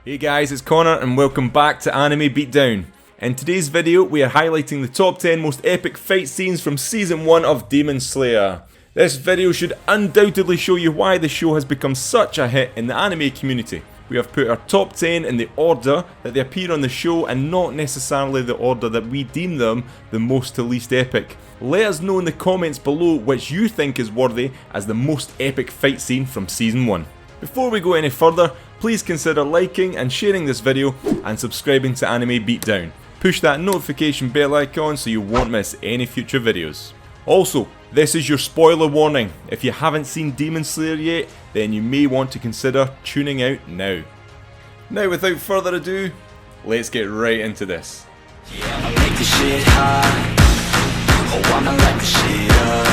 Hey guys, it's Connor and welcome back to Anime Beatdown. In today's video, we are highlighting the top 10 most epic fight scenes from Season 1 of Demon Slayer. This video should undoubtedly show you why the show has become such a hit in the anime community. We have put our top 10 in the order that they appear on the show and not necessarily the order that we deem them the most to least epic. Let us know in the comments below which you think is worthy as the most epic fight scene from Season 1. Before we go any further, please consider liking and sharing this video and subscribing to Anime Beatdown. Push that notification bell icon so you won't miss any future videos. Also, this is your spoiler warning. If you haven't seen Demon Slayer yet, then you may want to consider tuning out now. Now without further ado, let's get right into this. Yeah, I'ma make this shit hot. Oh, I'ma light this shit up.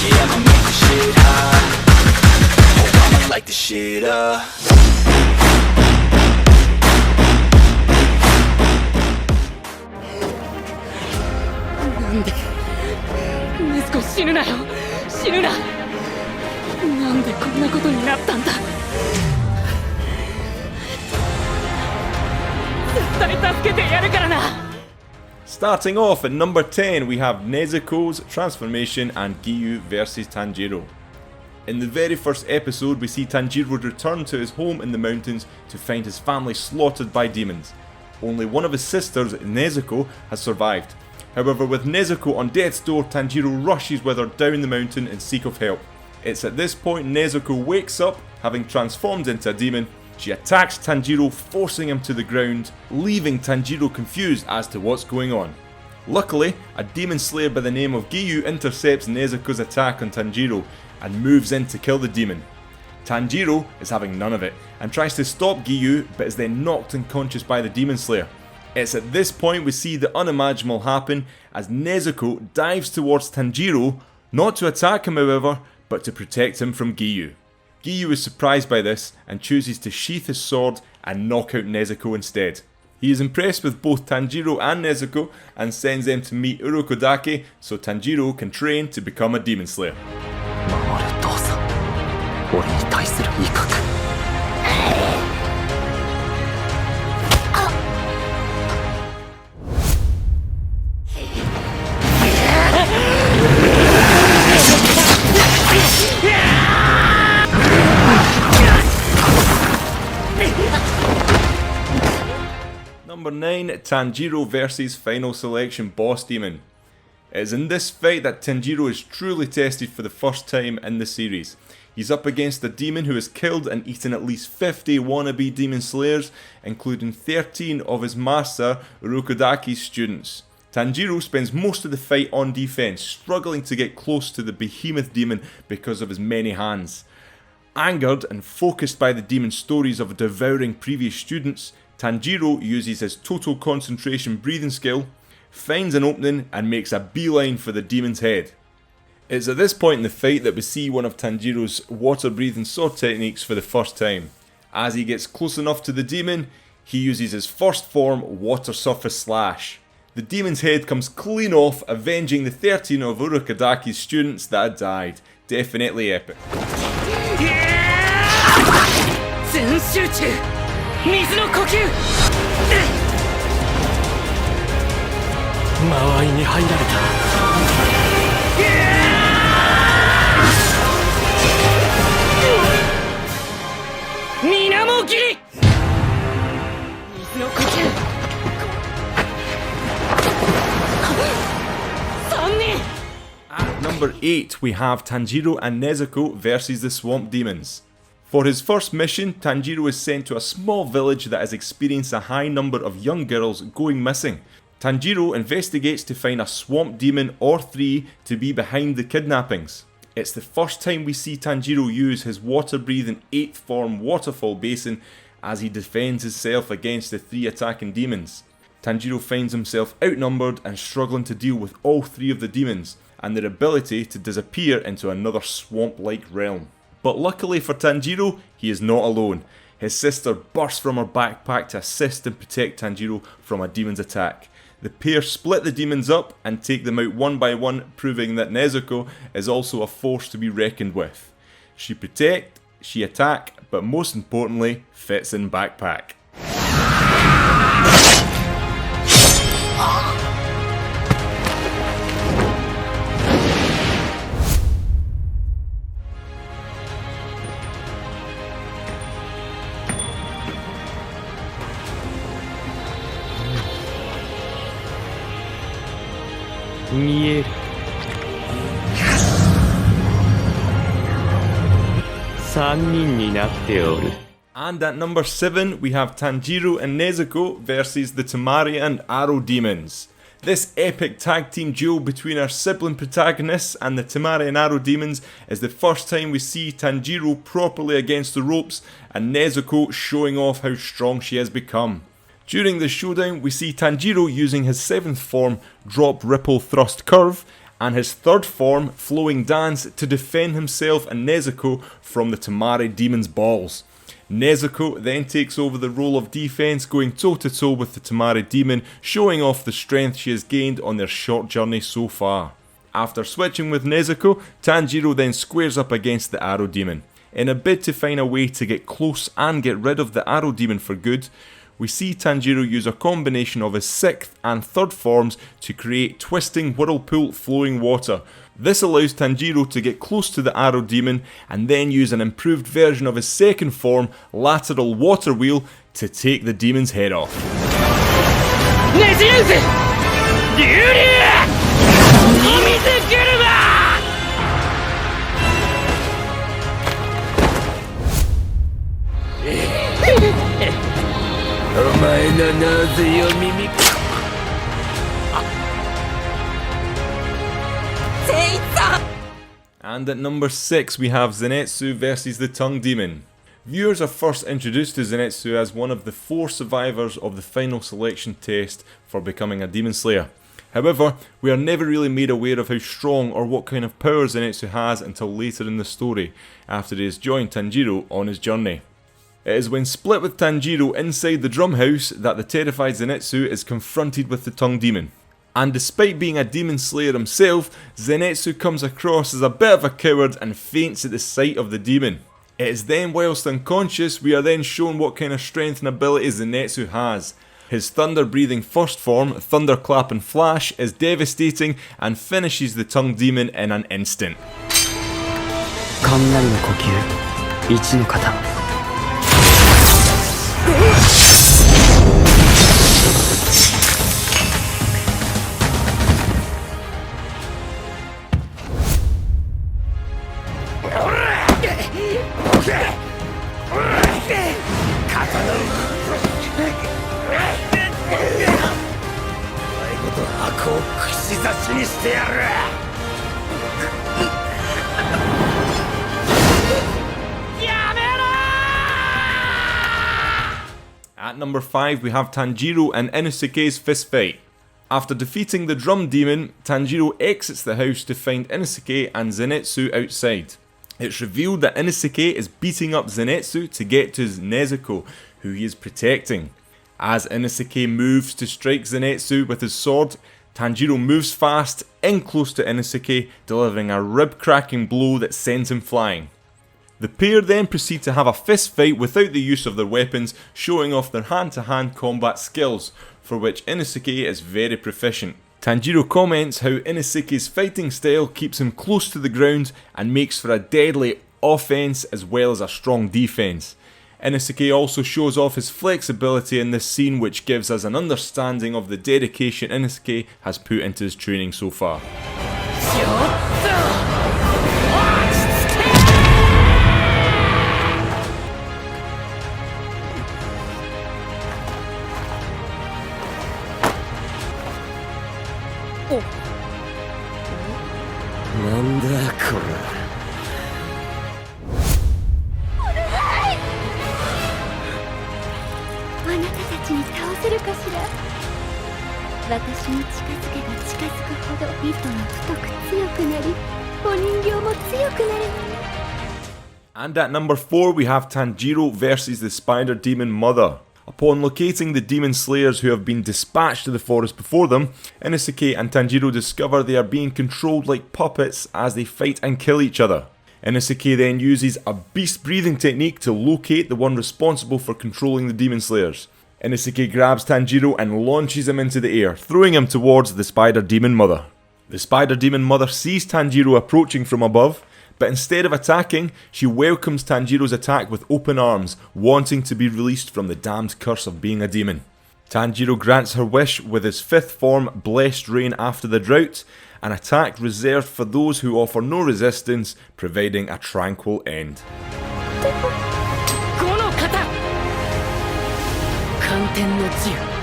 Yeah, I'ma make this shit hot. Oh, I'ma light this shit up. nezuko 死ぬなよ死ぬななんでこんなことになったんだ絶対助けてやるからな Starting off at number 10, we have Nezuko's transformation and Giyu versus Tanjiro. In the very first episode, we see Tanjiro return to his home in the mountains to find his family slaughtered by demons. Only one of his sisters, Nezuko, has survived. However, with Nezuko on death's door, Tanjiro rushes with her down the mountain in seek of help. It's at this point Nezuko wakes up, having transformed into a demon. She attacks Tanjiro, forcing him to the ground, leaving Tanjiro confused as to what's going on. Luckily, a demon slayer by the name of Giyu intercepts Nezuko's attack on Tanjiro and moves in to kill the demon. Tanjiro is having none of it and tries to stop Giyu, but is then knocked unconscious by the demon slayer. It's at this point we see the unimaginable happen as Nezuko dives towards Tanjiro, not to attack him however, but to protect him from Giyu. Giyu is surprised by this and chooses to sheath his sword and knock out Nezuko instead. He is impressed with both Tanjiro and Nezuko and sends them to meet Urokodake so Tanjiro can train to become a demon slayer. Number 9, Tanjiro versus Final Selection Boss Demon. It is in this fight that Tanjiro is truly tested for the first time in the series. He's up against a demon who has killed and eaten at least 50 wannabe demon slayers, including 13 of his master Urokodake's students. Tanjiro spends most of the fight on defense, struggling to get close to the behemoth demon because of his many hands. Angered and focused by the demon's stories of devouring previous students, Tanjiro uses his total concentration breathing skill, finds an opening and makes a beeline for the demon's head. It's at this point in the fight that we see one of Tanjiro's water breathing sword techniques for the first time. As he gets close enough to the demon, he uses his first form, Water Surface Slash. The demon's head comes clean off, avenging the 13 of Urokodake's students that had died. Definitely epic. 全集中水の呼吸間合いに入られた水面切り水の呼吸3人 At number 8, we have Tanjiro and Nezuko versus the Swamp Demons. For his first mission, Tanjiro is sent to a small village that has experienced a high number of young girls going missing. Tanjiro investigates to find a swamp demon or 3 to be behind the kidnappings. It's the first time we see Tanjiro use his water-breathing 8th form waterfall basin as he defends himself against the 3 attacking demons. Tanjiro finds himself outnumbered and struggling to deal with all 3 of the demons and their ability to disappear into another swamp-like realm. But luckily for Tanjiro, he is not alone. His sister bursts from her backpack to assist and protect Tanjiro from a demon's attack. The pair split the demons up and take them out one by one, proving that Nezuko is also a force to be reckoned with. She protect, she attack, but most importantly, fits in backpack. And at number 7 we have Tanjiro and Nezuko versus the Temari and Arrow Demons. This epic tag team duel between our sibling protagonists and the Temari and Arrow Demons is the first time we see Tanjiro properly against the ropes and Nezuko showing off how strong she has become. During the showdown we see Tanjiro using his 7th form Drop Ripple Thrust Curve and his 3rd form Flowing Dance to defend himself and Nezuko from the Temari Demon's balls. Nezuko then takes over the role of defense, going toe to toe with the Temari Demon, showing off the strength she has gained on their short journey so far. After switching with Nezuko, Tanjiro then squares up against the Arrow Demon. In a bid to find a way to get close and get rid of the Arrow Demon for good, we see Tanjiro use a combination of his 6th and 3rd forms to create Twisting Whirlpool Flowing Water. This allows Tanjiro to get close to the Arrow Demon and then use an improved version of his 2nd form, Lateral Water Wheel, to take the demon's head off. And at number 6 we have Zenitsu versus the Tongue Demon. Viewers are first introduced to Zenitsu as one of the 4 survivors of the final selection test for becoming a Demon Slayer. However, we are never really made aware of how strong or what kind of power Zenitsu has until later in the story, after he has joined Tanjiro on his journey. It is when split with Tanjiro inside the drum house that the terrified Zenitsu is confronted with the Tongue Demon. And despite being a demon slayer himself, Zenitsu comes across as a bit of a coward and faints at the sight of the demon. It is then whilst unconscious we are then shown what kind of strength and ability Zenitsu has. His thunder breathing first form, Thunderclap and Flash, is devastating and finishes the Tongue Demon in an instant. At number 5 we have Tanjiro and Inosuke's fist fight. After defeating the drum demon, Tanjiro exits the house to find Inosuke and Zenitsu outside. It's revealed that Inosuke is beating up Zenitsu to get to his Nezuko, who he is protecting. As Inosuke moves to strike Zenitsu with his sword, Tanjiro moves fast in close to Inosuke, delivering a rib-cracking blow that sends him flying. The pair then proceed to have a fist fight without the use of their weapons, showing off their hand-to-hand combat skills, for which Inosuke is very proficient. Tanjiro comments how Inosuke's fighting style keeps him close to the ground and makes for a deadly offense as well as a strong defense. Inosuke also shows off his flexibility in this scene, which gives us an understanding of the dedication Inosuke has put into his training so far. And at number 4 we have Tanjiro versus the Spider Demon Mother. Upon locating the demon slayers who have been dispatched to the forest before them, Inosuke and Tanjiro discover they are being controlled like puppets as they fight and kill each other. Inosuke then uses a beast breathing technique to locate the one responsible for controlling the demon slayers. Inosuke grabs Tanjiro and launches him into the air, throwing him towards the spider demon mother. The spider demon mother sees Tanjiro approaching from above, but instead of attacking, she welcomes Tanjiro's attack with open arms, wanting to be released from the damned curse of being a demon. Tanjiro grants her wish with his 5th form, Blessed Rain After the Drought, an attack reserved for those who offer no resistance, providing a tranquil end. この方寒天の銃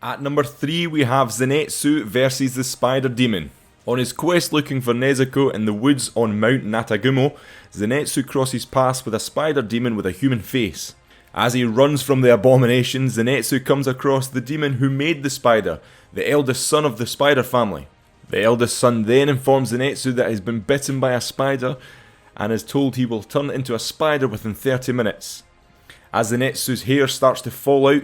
At number 3 we have Zenitsu versus the Spider Demon. On his quest looking for Nezuko in the woods on Mount Natagumo, Zenitsu crosses paths with a spider demon with a human face. As he runs from the abomination, Zenitsu comes across the demon who made the spider, the eldest son of the spider family. The eldest son then informs Zenitsu that he's been bitten by a spider and is told he will turn into a spider within 30 minutes. As Zenitsu's hair starts to fall out,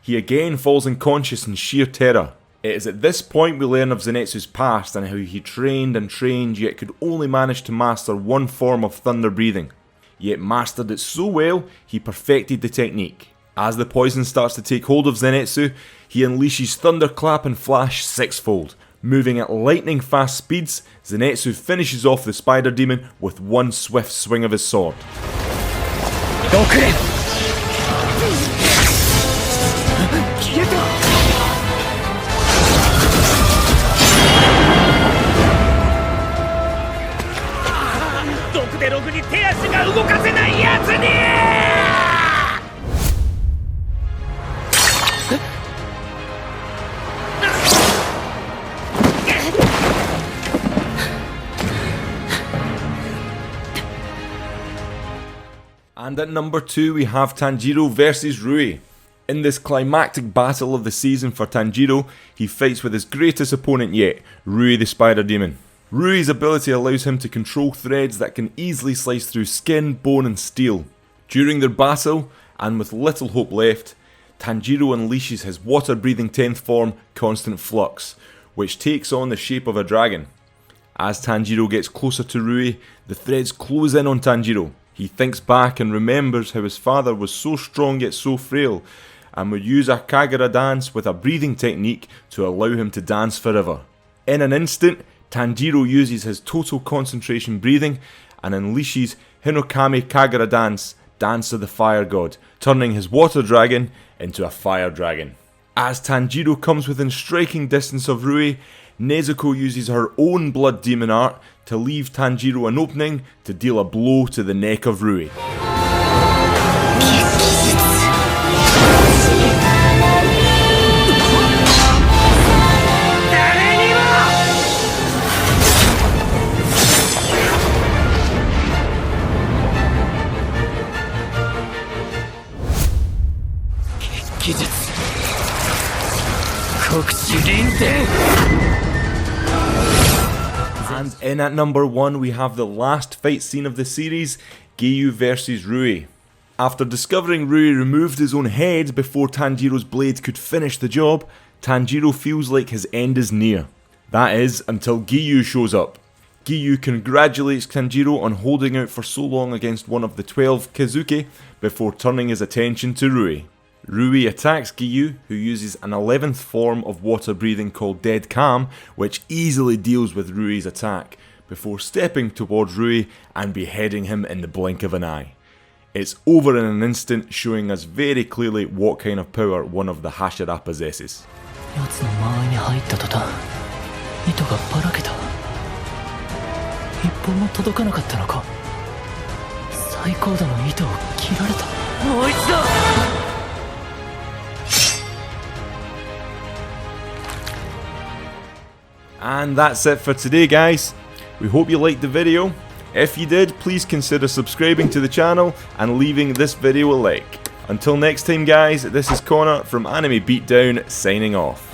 he again falls unconscious in sheer terror. It is at this point we learn of Zenitsu's past and how he trained and trained yet could only manage to master one form of thunder breathing. Yet mastered it so well, he perfected the technique. As the poison starts to take hold of Zenitsu, he unleashes Thunderclap and Flash sixfold. Moving at lightning fast speeds, Zenitsu finishes off the spider demon with one swift swing of his sword. And at number 2 we have Tanjiro versus Rui. In this climactic battle of the season for Tanjiro, he fights with his greatest opponent yet, Rui the Spider Demon. Rui's ability allows him to control threads that can easily slice through skin, bone and steel. During their battle, and with little hope left, Tanjiro unleashes his water-breathing 10th form, Constant Flux, which takes on the shape of a dragon. As Tanjiro gets closer to Rui, the threads close in on Tanjiro. He thinks back and remembers how his father was so strong yet so frail, and would use a Kagura dance with a breathing technique to allow him to dance forever. In an instant, Tanjiro uses his total concentration breathing and unleashes Hinokami Kagura dance, Dance of the Fire God, turning his water dragon into a fire dragon. As Tanjiro comes within striking distance of Rui, Nezuko uses her own blood demon art to leave Tanjiro an opening to deal a blow to the neck of Rui. And in at number 1 we have the last fight scene of the series, Giyu versus Rui. After discovering Rui removed his own head before Tanjiro's blade could finish the job, Tanjiro feels like his end is near. That is, until Giyu shows up. Giyu congratulates Tanjiro on holding out for so long against one of the 12 Kizuke before turning his attention to Rui. Rui attacks Giyu, who uses an 11th form of water breathing called Dead Calm, which easily deals with Rui's attack, before stepping towards Rui and beheading him in the blink of an eye. It's over in an instant, showing us very clearly what kind of power one of the Hashira possesses. And that's it for today, guys. We hope you liked the video. If you did, please consider subscribing to the channel and leaving this video a like. Until next time guys, this is Connor from Anime Beatdown signing off.